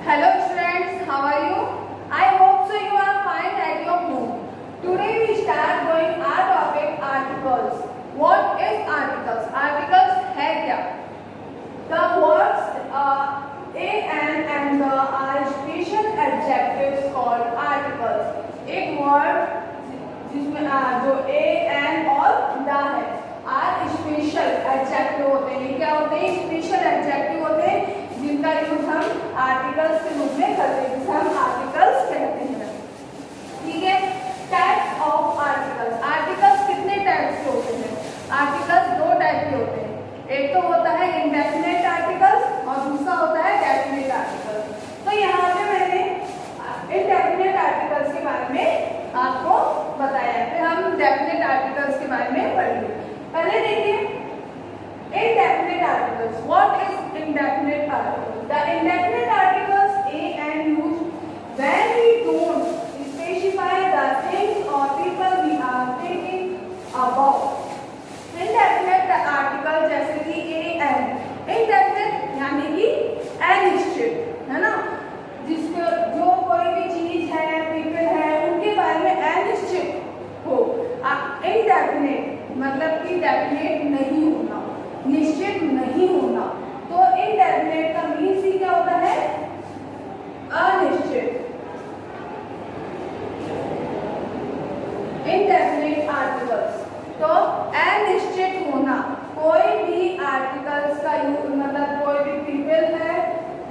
Hello students, how are you? I hope so you are fine at your home. Today we start going our topic articles. What is articles? Articles है क्या? The words and the are special adjectives called articles. एक word जिसमें जो a and और the है are special adjective होते हैं। क्या होते हैं? स्पेशल एडजेक्टिव होते हैं जिनका यूज हम आर्टिकल्स के रूप में करते हैं, जिसे हम आर्टिकल्स कहते हैं। ठीक है, टाइप्स ऑफ आर्टिकल्स। आर्टिकल्स कितने टाइप्स के होते हैं? आर्टिकल्स दो टाइप के होते हैं। एक तो होता है इंडेफिनेट आर्टिकल्स और दूसरा होता है डेफिनेट आर्टिकल्स। तो यहाँ पे मैंने इनडेफिनेट आर्टिकल्स के बारे में आपको बताया है, फिर हम डेफिनेट आर्टिकल्स के बारे में पढ़ेंगे। पहले देखिए indefinite articles. What is indefinite articles? The indefinite articles a and used when we don't specify the things or people we are thinking about. Indefinite article जैसे कि a and indefinite यानी कि अनिश्चित है ना, जिसको जो कोई भी चीज है, people है, उनके बारे में अनिश्चित हो। indefinite मतलब कि डेफिनेट नहीं होना, निश्चित नहीं होना। तो इनडेफिनेट का मीन्स ही क्या होता है? अनिश्चित। इनडेफिनेट आर्टिकल्स तो अनिश्चित होना। कोई भी आर्टिकल्स का यूज मतलब कोई भी पीपल है,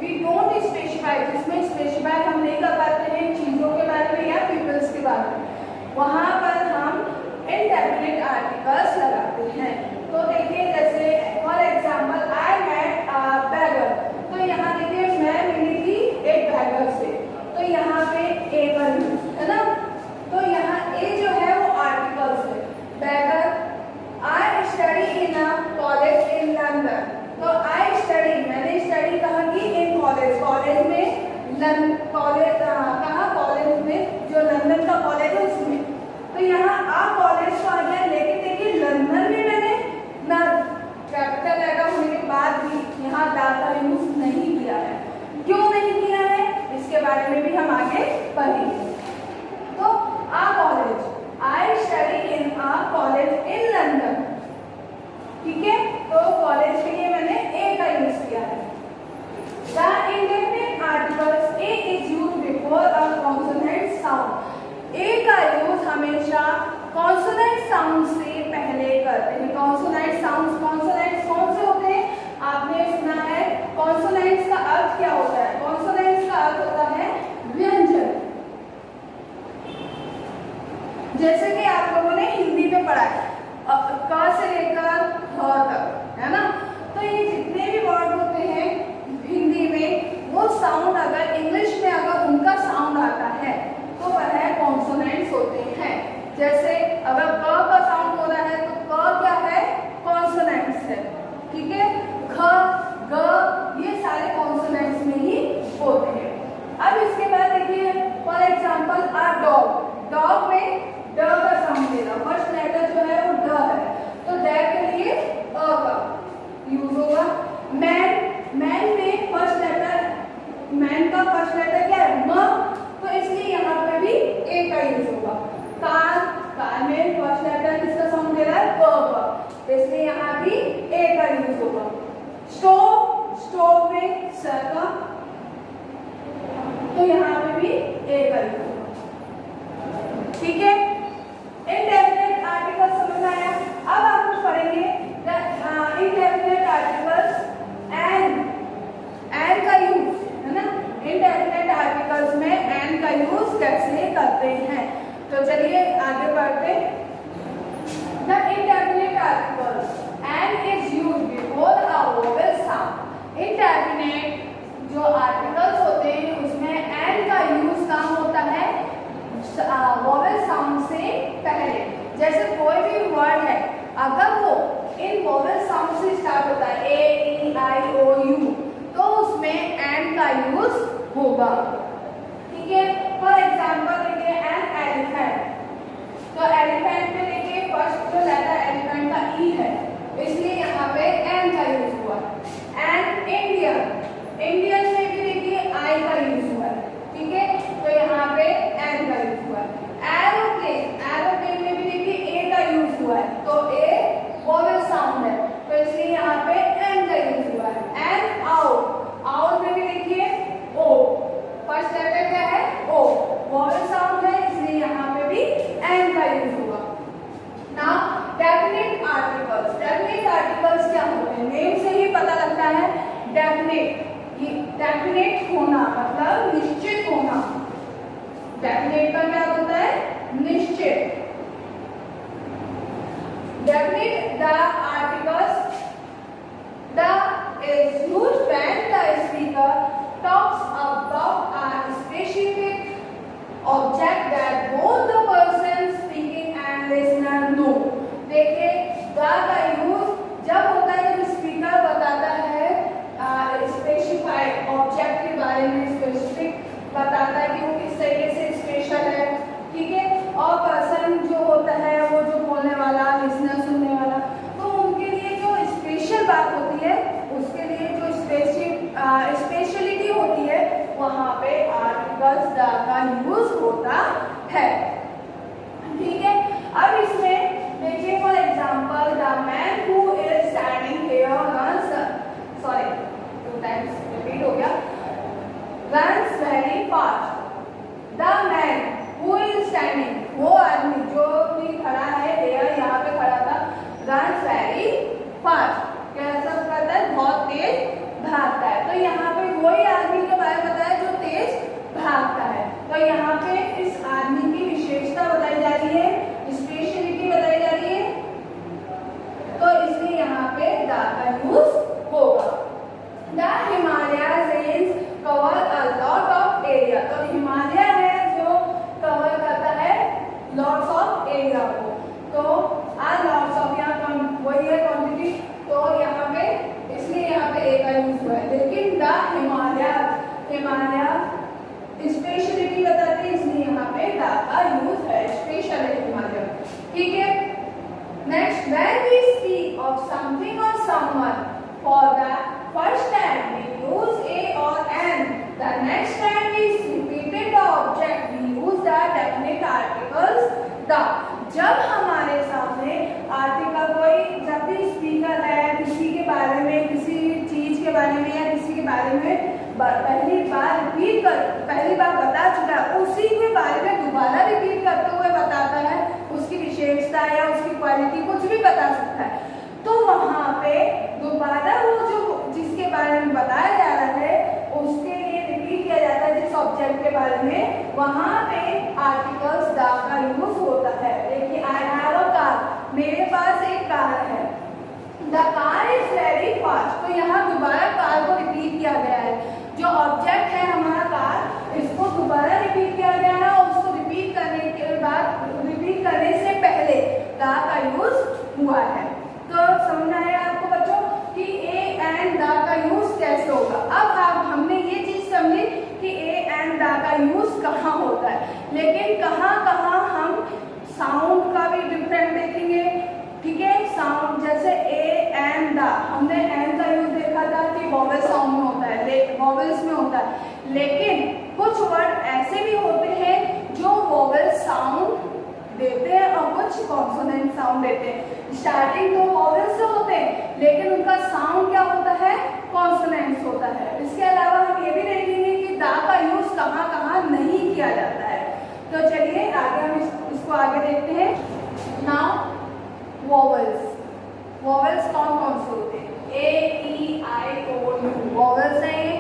वी डोंट स्पेसिफाई, जिसमें स्पेसिफाई हम नहीं कर पाते हैं चीजों के बारे में या पीपल्स के बारे में, वहां पर हम indefinite articles लगाते हैं। तो देखिए जैसे for example I met a beggar, तो यहाँ देखिए मैं मिली थी एक बैगर से, तो यहाँ पे ए का यूज है ना। तो यहाँ ए जो है वो आर्टिकल्स है। Beggar, I study in a college in London, तो आई स्टडी मैंने स्टडी कहा कि इन कॉलेज, कॉलेज में कॉलेज कहा कॉलेज में जो लंदन का कॉलेज है उसमें, तो यहाँ आ कॉलेज को आ गया। लेकिन देखिए लंदन में मैंने ना कैपिटल लगा होने के बाद भी यहाँ दा का यूज नहीं किया है। क्यों नहीं किया है इसके बारे में भी हम आगे पढ़ेंगे। तो a college, I study in a college in London, ठीक है। तो कॉलेज के लिए मैंने ए का यूज किया है। The indefinite articles a is used before a consonant sound. A का यूज हमेशा कॉन्सोनेंट साउंड से पहले करते हैं। कॉन्सोनेंट साउंड, कॉन्सोनेंट्स कौन से होते हैं? आपने सुना है कॉन्सोनेंट्स का अर्थ क्या होता है? कॉन्सोनेंट्स का अर्थ होता है व्यंजन। जैसे कि आप लोगों ने हिंदी में पढ़ा है क से लेकर ह तक, है ना। तो ये जितने भी वर्ड होते हैं हिंदी में, वो साउंड अगर इंग्लिश में अगर उनका साउंड आता है तो वह कॉन्सोनेंट्स होते हैं। जैसे अगर क का साउंड हो रहा है तो क क्या है? कॉन्सोनेंट्स है, ठीक है। ख, ग ये सारे कॉन्सोनेंट्स में ही होते हैं। अब इसके बाद देखिए for example a dog, dog में ड का साउंड देगा, फर्स्ट लेटर जो है वो ड है, तो ड के लिए अ का यूज होगा। मैन, मैन में फर्स्ट लेटर, मैन का फर्स्ट लेटर क्या है? म, तो इसलिए यहाँ पे भी ए का यूज होगा। कार, कार में फर्स्ट लेटर किसका साउंड दे रहा है? क का, तो इसलिए यहाँ भी ए का यूज होगा। स्टोव, स्टोव में स का, तो यहाँ पे भी ए का यूज होगा, ठीक है। इनडेफिनेट आर्टिकल समझ आया। अब आप कुछ पढ़ेंगे इनडेफिनेट आर्टिकल्स एंड का यूज, है ना। इनडेफिनेट आर्टिकल्स में एंड का यूज कैसे करते हैं, तो चलिए आगे बढ़ते। The indefinite articles and is used before a vowel sound. Indefinite जो आर्टिकल्स होते हैं उसमें एंड का यूज कहाँ होता है? वोवेल साउंड से पहले। जैसे कोई भी वर्ड है अगर वो इन वोवेल साउंड से स्टार्ट होता है, ए, ई, आई, ओ, यू, तो उसमें एंड का यूज होगा, ठीक है। फॉर एग्जांपल देखिए एन एलिफेंट, तो एलिफेंट में देखिए फर्स्ट जो लेटर एलिफेंट का ई है, इसलिए यहाँ पे एन का यूज हुआ। एंड इंडियन, इंडियन में भी देखिए आई का डेफिनेट, ये डेफिनेट होना मतलब निश्चित होना। डेफिनेट का क्या होता है? निश्चित। Definite the articles the is used when the speaker talks about a specific object that both the person speaking and listener know। देखिए the का यूज जब होता है जब स्पीकर बताता है स्पेसिफाइड ऑब्जेक्ट के बारे में, स्पेसिफिक बताता है कि वो किस तरीके से स्पेशल है, ठीक है, और पर्सन जो होता है वो जो बोलने वाला, लिसनर सुनने वाला, तो उनके लिए जो स्पेशल बात होती है उसके लिए जो स्पेशलिटी होती है वहाँ पे आर्टिकल्स द का यूज होता है, ठीक है। अब इसमें देखिए for example the man who is standing here runs, sorry 2 times repeat हो गया, runs very fast. The man who is standing, वो आदमी जो भी खड़ा है हियर, यहाँ पे खड़ा था, रन्स वेरी फास्ट, कैसा करता है? बहुत तेज भागता है। तो यहाँ पे वही आदमी के बारे में बताया जो तेज भागता है। तो यहाँ पे इस आदमी की विशेषता बताई जा रही है, स्पेशलिटी बताई जा रही है, तो इसलिए यहाँ पे द का यूज होगा। The Himalayas range cover a lot of area, तो हिमालय है जो कवर करता है लॉट्स ऑफ एरिया को, तो आ लॉट्स ऑफ यहाँ वही है क्वांटिटी, तो यहाँ पे इसलिए यहाँ पे ए का यूज हुआ है। लेकिन द हिमालय स्पेशलिटी बताते हैं, इसलिए यहाँ पे द का यूज है, स्पेशल है हिमालय, ठीक है। Next, when we speak of something और someone for the first time we use a और an, the next time we repeated the object we use the definite articles the. जब हमारे सामने आर्टिकल कोई, जब भी स्पीकर है किसी के बारे में, किसी चीज के बारे में या किसी के बारे में पहली बार बता चुका है, उसी के बारे में दोबारा रिपीट करते हुए बताता है, उसकी विशेषता या उसकी क्वालिटी कुछ भी बता सकता है, तो वहाँ पे दोबारा वो जो जिसके बारे में बताया जा रहा है उसके लिए रिपीट किया जाता है, जिस ऑब्जेक्ट के बारे में, वहाँ पे आर्टिकल्स द का यूज होता है। देखिए आई हैव अ कार, मेरे पास एक कार है, the car is very fast, तो यहाँ दोबारा कार को रिपीट किया गया है, जो ऑब्जेक्ट है हमारा कार, इसको दोबारा रिपीट किया गया है और उसको रिपीट करने के बाद, रिपीट करने से पहले द का यूज हुआ है। तो समझ आया आपको बच्चों कि ए एंड द का यूज कैसे होगा। अब हमने ये चीज समझी कि ए एंड द का यूज कहाँ होता है, लेकिन कहाँ कहाँ हम साउंड का भी डिफरेंट देखेंगे, ठीक है। साउंड जैसे ए एंड द, हमने एंड का यूज देखा था कि वॉवेल साउंड में होता है, वॉवेल्स में होता है, लेकिन कुछ वर्ड ऐसे भी होते हैं जो वॉवेल साउंड देते हैं और कुछ कॉन्सोनेंट साउंड देते हैं। स्टार्टिंग तो वॉवेल से होते हैं लेकिन उनका साउंड क्या होता है? कॉन्सोनेंट्स होता है। इसके अलावा हम ये भी देखेंगे कि द का यूज कहाँ कहाँ नहीं किया जाता है। तो चलिए आगे हम इसको आगे देखते हैं। नाउ वॉवेल्स, वॉवेल्स कौन कौन से होते हैं? ए ई आई ओ यू वॉवेल्स हैं।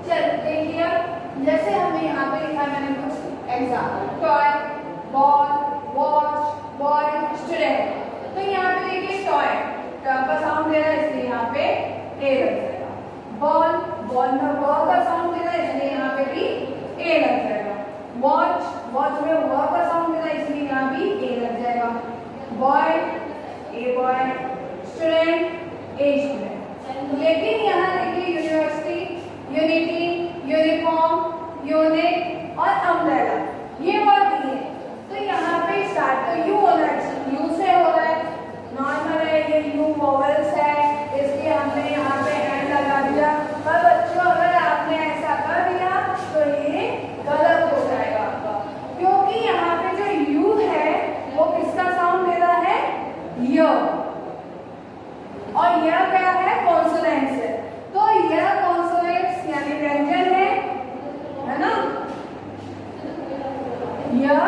चल देखिए, जैसे हमने यहाँ पे लिखा, मैंने कुछ example, toy, ball, watch, boy, student. तो यहाँ पे देखिए टॉय, टॉय का साउंड दे रहा है इसलिए यहाँ पे ए लग जाएगा। बॉल, बॉल में व का साउंड दे रहा है इसलिए यहाँ पे भी ए लग जाएगा। वॉच, वॉच में व का साउंड दे रहा है इसलिए यहाँ भी ए लग जाएगा। Boy, a boy, student, a student. लेकिन यहाँ देखिए यूनिवर्सिटी, यूनिटी, यूनिफॉर्म, यूनिट और अम्ब्रेला, ये वर्ड नहीं है। तो यहाँ पे स्टार्ट तो यू होना है, यू से हो रहा है, नॉर्मल है, ये यू वॉवेल्स है इसलिए हमने यहाँ पे एंड लगा दिया। पर बच्चों अगर आपने ऐसा कर दिया तो ये गलत हो जाएगा आपका, क्योंकि यहाँ पे जो यू है वो किसका साउंड दे रहा है? य, और यह क्या है? कॉन्सोनेंट्स है। तो यह कॉन्सोनेंट्स यानी व्यंजन है ना, यह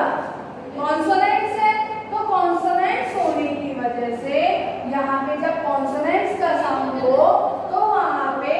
कॉन्सोनेंट्स है। तो कॉन्सोनेंट्स होने की वजह से यहाँ पे जब कॉन्सोनेंट्स का साउंड हो तो वहां पे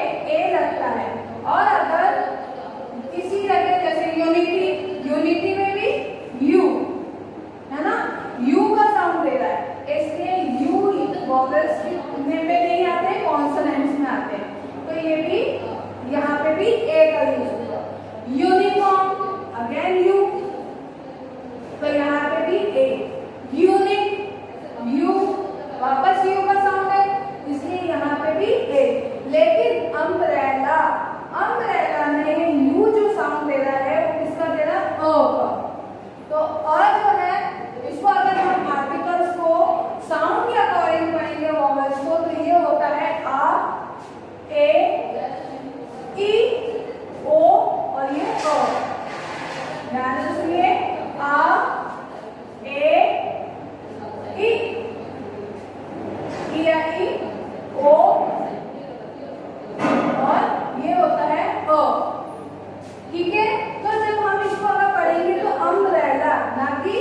ए, ई, ओ और ये ओ। ध्यान से सुनिए, आ, ए, ई, या ई, ओ और ये होता है अ। ठीक है, तो जब हम इसको अगर पढ़ेंगे तो अम्ब्रेला ना कि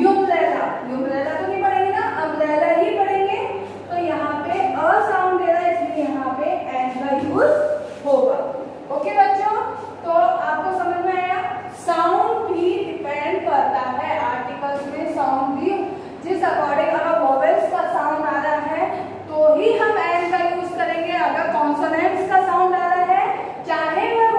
यूम्ब्रेला। यूम्ब्रेला तो नहीं पढ़ेंगे ना, अम्ब्रेला ही पढ़ेंगे। तो यहाँ पे अ साउंड दे रहा है, इसलिए यहाँ पे एन का यूज होगा। ओके बच्चों, तो आपको समझ में आया। साउंड भी डिपेंड करता है आर्टिकल्स में, साउंड भी जिस अकॉर्डिंग, अगर वोवेल्स का साउंड आ रहा है तो ही हम एन का यूज करेंगे। अगर कॉन्सोनेंट्स का साउंड आ रहा है, चाहे वह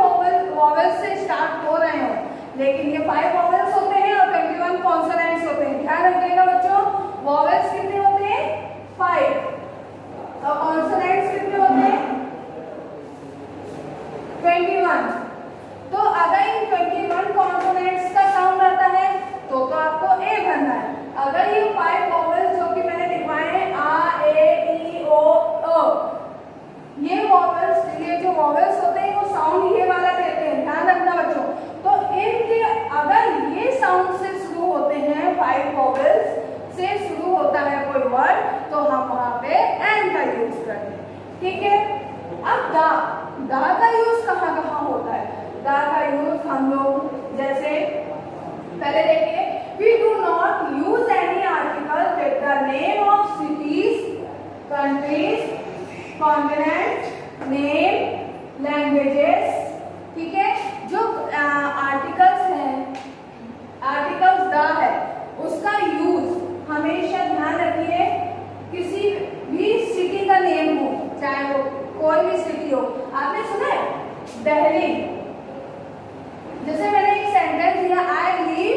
वोवेल्स से स्टार्ट हो रहे हो, लेकिन ये 5 वोवेल्स होते हैं और 21 कॉन्सोनेंट्स होते हैं। ध्यान रखिएगा बच्चों, वोवेल्स कितने होते हैं 5 और कॉन्सोनेंट्स कितने होते हैं 21। तो अगर इन 21 कॉन्सोनेंट्स का साउंड आता है तो आपको ए भरना है। अगर ये 5 वोवेल्स जो कि मैंने लिखवाए हैं आ, ए, ई, ओ, अ, ये वोवेल्स, ये जो वोवेल्स होते हैं वो साउंड ये वाला देते हैं। ध्यान रखना बच्चों। तो इनके अगर ये साउंड से शुरू होते हैं, 5 वोवेल्स से शुरू होता है कोई वर्ड, तो हम वहां पे एन का यूज करते हैं। ठीक है, अब दा का यूज कहाँ कहाँ होता है? दा का यूज हम लोग जैसे पहले देखिए, we do not use any article with the name of cities, countries, continent, name, languages. ठीक है, जो आर्टिकल्स हैं, आर्टिकल्स द है, उसका यूज हमेशा ध्यान रखिए, किसी भी सिटी का नेम हो, चाहे वो कोई भी सिटी हो। आपने सुना है दिल्ली, जैसे मैंने एक सेंटेंस दिया, आई लिव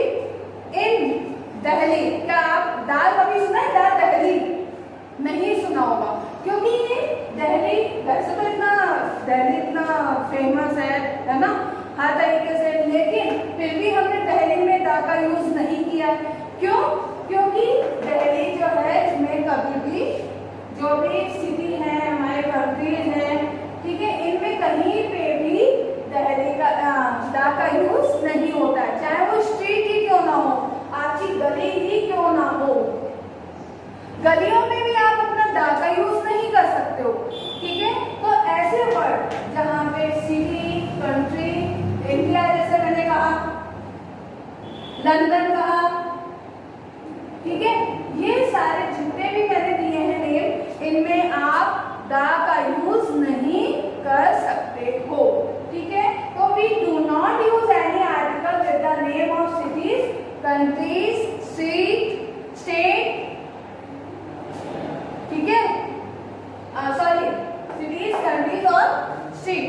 इन दिल्ली, क्या आप दाल कभी सुना है? दाल दिल्ली नहीं सुना होगा, क्योंकि ये दिल्ली वैसे तो दिल्ली इतना फेमस है ना हर तरीके से, लेकिन फिर भी हमने दिल्ली में दा का यूज नहीं किया। क्यों? क्योंकि दिल्ली जो है इसमें कभी भी जो भी सिटी है, हमारे कंट्रीज हैं, ठीक है, इनमें कहीं पे भी दिल्ली का दा का यूज नहीं होता है, चाहे वो स्ट्रीट ही क्यों ना हो, आपकी गली ही क्यों ना हो। गलियों में भी आप अपना दा का यूज नहीं कर सकते हो। ठीक है, तो ऐसे वर्ड जहां पे सिटी, कंट्री, इंडिया जैसे मैंने कहा, लंदन कहा, ठीक है, ये सारे जितने भी मैंने दिए हैं नेम, इनमें आप दा का यूज नहीं कर सकते हो। ठीक है, तो we do not use any article with the name of cities, countries, state, ठीक है, सॉरी, सिटीज, कंट्रीज और स्टेट।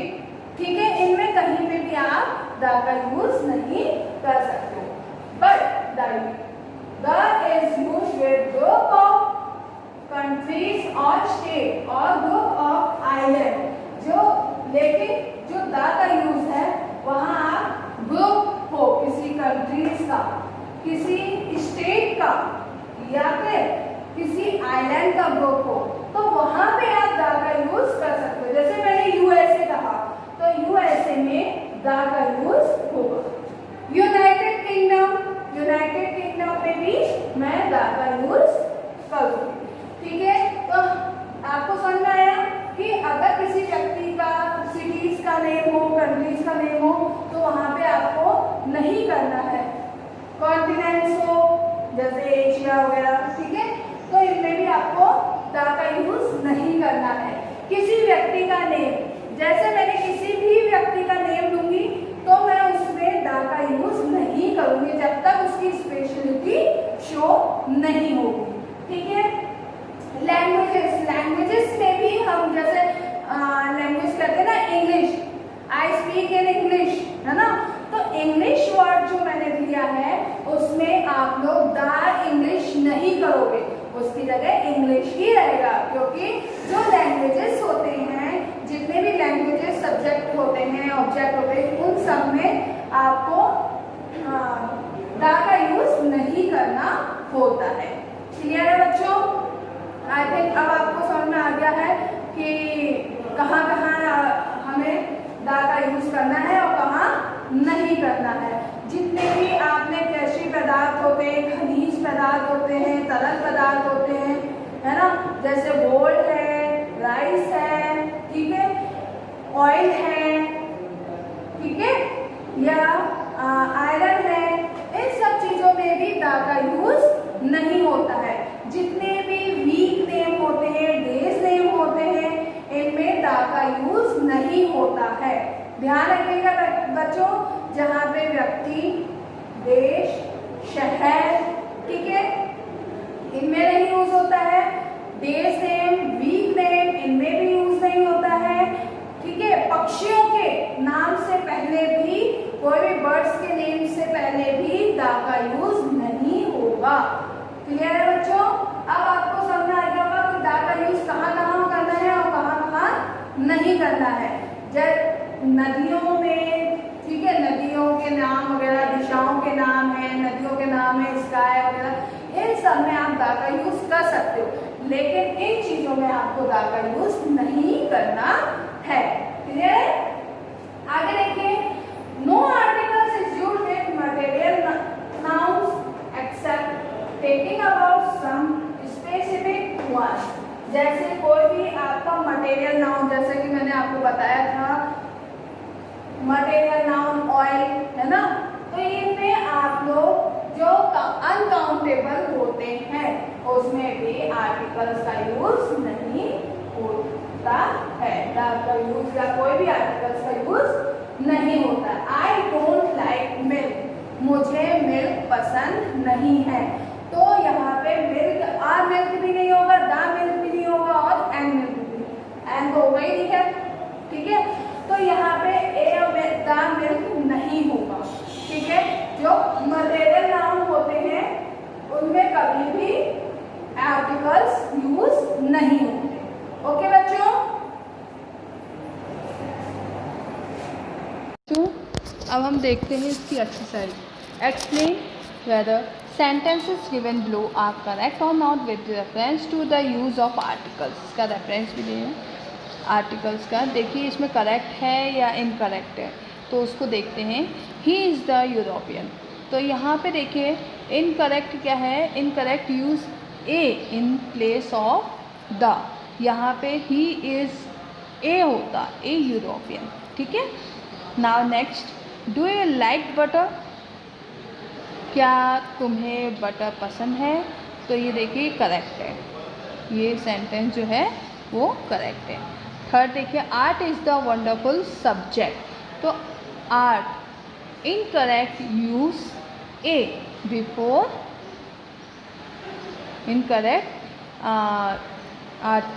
ठीक है, इनमें कहीं पे भी आप द का यूज नहीं कर सकते। But the is use with group of countries और स्टेट और ग्रुप ऑफ आइलैंड, जो लेकिन जो द का यूज है वहां आप ग्रुप हो किसी कंट्रीज का, किसी स्टेट का या फिर किसी आइलैंड का ग्रुप हो, तो वहां पे आप द का यूज कर सकते हो। जैसे मैंने यूएसए कहा, तो यूएसए में द का यूज होगा। यूनाइटेड किंगडम में भी मैं द का यूज करूंगी। ठीक है, तो आपको समझ में आया कि अगर किसी व्यक्ति का सिटीज का नेम हो, कंट्रीज का नेम हो, तो वहां पे आपको नहीं करना है। कॉन्टिनेंट्स हो जैसे एशिया वगैरह, ठीक है, तो इनमें भी आपको द का यूज नहीं करना है। किसी व्यक्ति का नेम, जैसे मैंने किसी भी व्यक्ति का नेम लूंगी तो मैं उसमें द का यूज नहीं करूंगी जब तक उसकी स्पेशलिटी शो नहीं होगी। ठीक है, लैंग्वेजेस में भी हम जैसे लैंग्वेज कहते हैं ना, English, I speak in English, है ना, तो इंग्लिश वर्ड जो मैंने दिया है उसमें आप लोग द इंग्लिश नहीं करोगे, उसकी जगह इंग्लिश ही रहेगा, क्योंकि जो लैंग्वेजेस होते हैं, जितने भी लैंग्वेजेस सब्जेक्ट होते हैं, ऑब्जेक्ट होते हैं, उन सब में आपको द का यूज नहीं करना होता है। क्लियर है बच्चों? आई थिंक अब आपको समझ में आ गया है कि है। ध्यान रखिएगा बच्चों, जहाँ पे व्यक्ति, देश, शहर, ठीक है, इनमें नहीं यूज होता है। डेज नेम, वीक नेम, इनमें भी यूज नहीं होता है, ठीक है। पक्षियों के नाम से पहले भी, कोई भी बर्ड्स के नेम से पहले भी दा का यूज नहीं होगा। क्लियर है बच्चों? अब आपको समझ आ गया होगा कि दा का यूज कहाँ कहाँ करना है और कहाँ कहाँ नहीं करना है। जब नदियों में, ठीक है, नदियों के नाम वगैरह, दिशाओं के नाम है, नदियों के नाम है, स्काई वगैरह, इन सब में आप दा का यूज कर सकते हो, लेकिन इन चीजों में आपको दा का यूज नहीं करना है। क्लियर है? आगे देखिए, no articles is used with material nouns except taking about some specific one. जैसे कोई भी आपका मटेरियल नाउन, जैसे कि मैंने आपको बताया था मटेरियल नाउन ऑयल, है ना, तो इनमें आप लोग जो अनकाउंटेबल होते हैं उसमें भी आर्टिकल्स का यूज नहीं होता है। दा का यूज या कोई भी आर्टिकल्स का यूज नहीं होता। आई डोंट लाइक मिल्क, मुझे मिल्क पसंद नहीं है, तो यहाँ पे मिल्क, आ मिल्क भी नहीं होगा, दा मिल्क भी नहीं होगा और एन मिल्क भी, एन तो होगा ही नहीं है, ठीक है। तो यहाँ पे ए और दा मिल्क नहीं होगा, ठीक है। जो मटेरियल नाउन होते हैं उनमें कभी भी आर्टिकल्स यूज नहीं होते। ओके बच्चों? अब हम देखते हैं इसकी exercise. Explain whether sentences given below are correct or not with reference to the use of articles। इसका रेफरेंस भी दिए आर्टिकल्स का। देखिए इसमें करेक्ट है या इनकरेक्ट है, तो उसको देखते हैं। ही इज़ द यूरोपियन, तो यहाँ पे देखिए इनकरेक्ट क्या है, incorrect use A in place of the. यहाँ पे ही इज़ ए होता, ए यूरोपियन, ठीक है। Now next, do you like butter, क्या तुम्हें बटर पसंद है, तो ये देखिए करेक्ट है, ये सेंटेंस जो है वो करेक्ट है। थर्ड देखिए, art is the wonderful subject, तो art incorrect use a before, incorrect,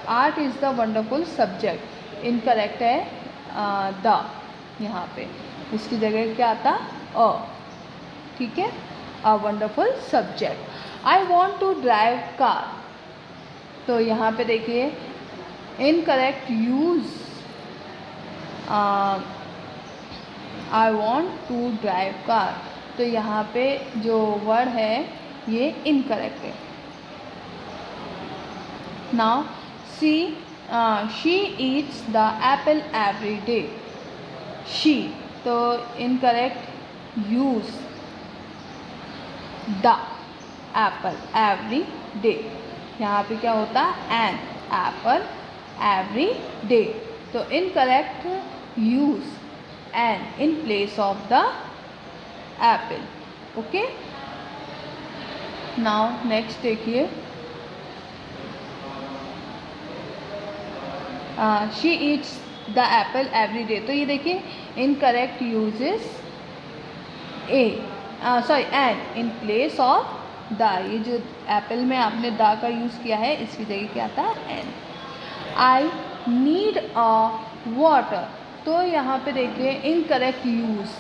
art is the wonderful subject, incorrect है द, यहाँ पे इसकी जगह क्या आता अ, ठीक है, a wonderful subject. I want to drive car, तो यहाँ पे देखिए incorrect use I want to drive car, तो यहाँ पे जो वर्ड है ये इनकरेक्ट है। Now she eats the apple every day, she, तो incorrect use the apple every day, यहाँ पे क्या होता है एन एप्पल एवरी डे, तो incorrect use an in place of the apple. Okay, now next देखिए, she eats the apple every day, तो ये देखिए incorrect uses a, sorry an in place of the, ये जो एप्पल में आपने the का यूज़ किया है इसकी जगह क्या आता है an. I need a water, तो यहाँ पे देखिए incorrect use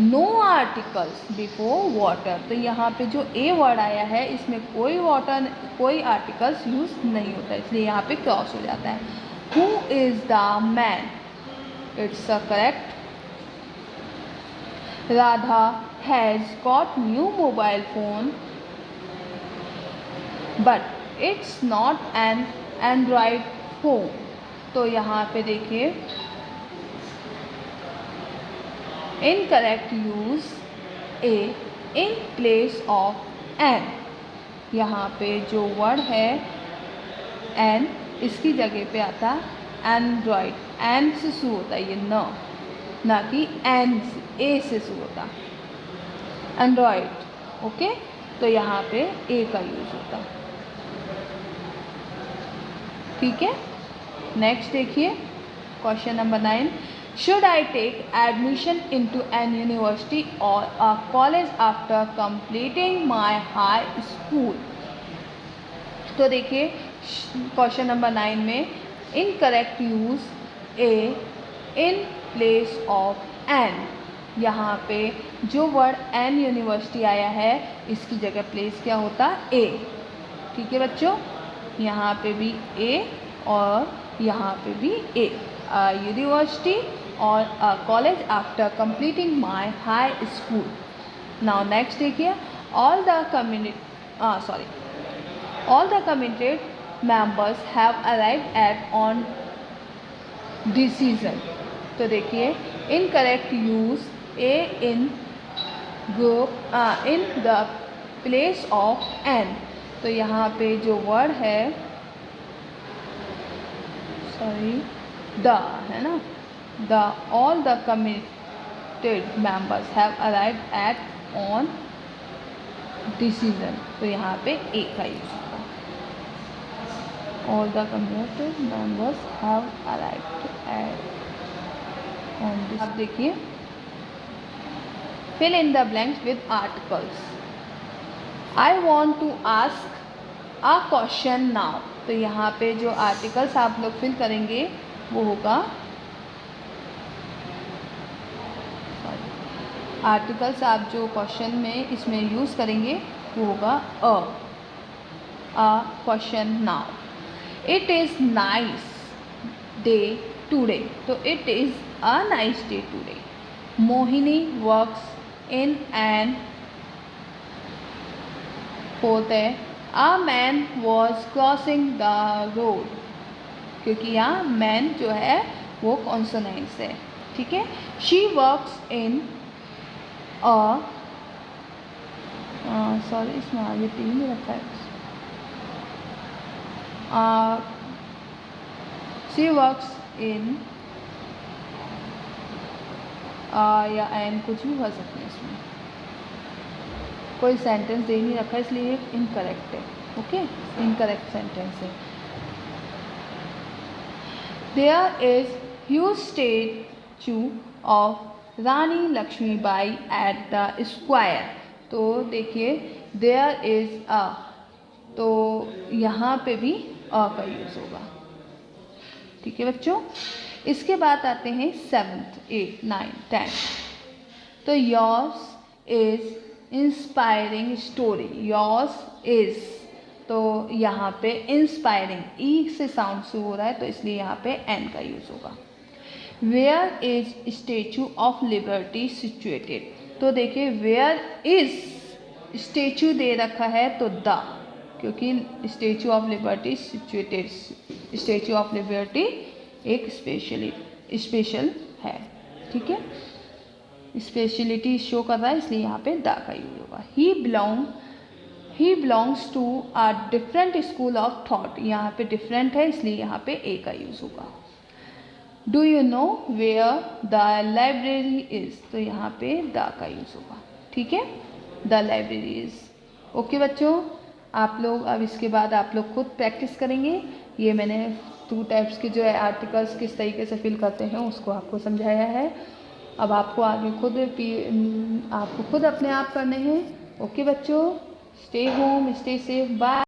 no articles before water, तो यहाँ पे जो ए वर्ड आया है इसमें कोई वाटर, कोई आर्टिकल्स यूज़ नहीं होता, इसलिए यहाँ पे क्रॉस हो जाता है। Who is the man, it's a correct. Radha has got new mobile phone but it's not an Android phone, तो यहाँ पे देखिए incorrect use a in place of an, यहाँ पे जो वर्ड है an इसकी जगह पे आता है Android, एन से शुरू होता है ये ना कि एन ए से शुरू होता एंड्रॉयड, ओके, तो यहाँ पे ए का यूज होता, ठीक है। नेक्स्ट देखिए question number 9, should I take admission into an university और a college after completing my high school. तो देखिए क्वेश्चन नंबर 9 में incorrect use a in place of an. यहाँ पे जो वर्ड एन यूनिवर्सिटी आया है इसकी जगह प्लेस क्या होता ए। ठीक है बच्चों, यहाँ पे भी ए और यहाँ पे भी ए, यूनिवर्सिटी और college after completing my high school. Now next देखिए all the committed members have arrived at on decision। तो देखिए incorrect use a in group in the place of an. तो यहाँ पे जो वर्ड है द है ना, the all the committed members have arrived at on decision. तो यहाँ पे ए का यूज होगा। All the committed members have arrived at on this. अब देखिए fill in the blanks with articles। I want to ask a question now। तो यहाँ पे जो आर्टिकल्स आप लोग फिल करेंगे वो होगा, आर्टिकल्स आप जो क्वेश्चन में इसमें यूज़ करेंगे वो होगा a question now. It is nice day today. तो it is a nice day today. Mohini works in an होते a man was crossing the road, क्योंकि यहाँ मैन जो है वो कॉन्सोनेंट्स है। ठीक है, she works in a sorry इसमें आगे टी नहीं रखा है। she works in या एन कुछ भी हो सकते हैं, इसमें कोई सेंटेंस दे नहीं रखा इसलिए इनकरेक्ट है। ओके, इनकरेक्ट सेंटेंस है। There is huge statue of Rani Lakshmibai at the square. तो देखिए देयर इज अ, तो यहाँ पे भी अ का यूज़ होगा। ठीक है बच्चों, इसके बाद आते हैं 7th 8th 9th 10th। तो yours is inspiring story. Yours is, तो यहाँ पे इंस्पायरिंग ई से साउंड शुरू हो रहा है तो इसलिए यहाँ पे एन का यूज़ होगा। Where is statue of Liberty situated. तो देखिए वेयर इज स्टेचू दे रखा है तो द, क्योंकि statue of Liberty situated, statue of liberty एक स्पेशल है। ठीक है, स्पेशलिटी शो कर रहा है इसलिए यहाँ पे द का यूज होगा। He belongs to a different school of thought. यहाँ पे डिफरेंट है इसलिए यहाँ पे ए का यूज होगा। Do you know where the library is. तो यहाँ पे द का यूज होगा। ठीक है, द लाइब्रेरी इज। ओके बच्चों, आप लोग अब इसके बाद आप लोग खुद प्रैक्टिस करेंगे। ये मैंने 2 टाइप्स के जो है आर्टिकल्स किस तरीके से फिल करते हैं उसको आपको समझाया है। अब आपको आगे खुद अपने आप करने हैं। ओके बच्चों, stay home, stay safe, bye.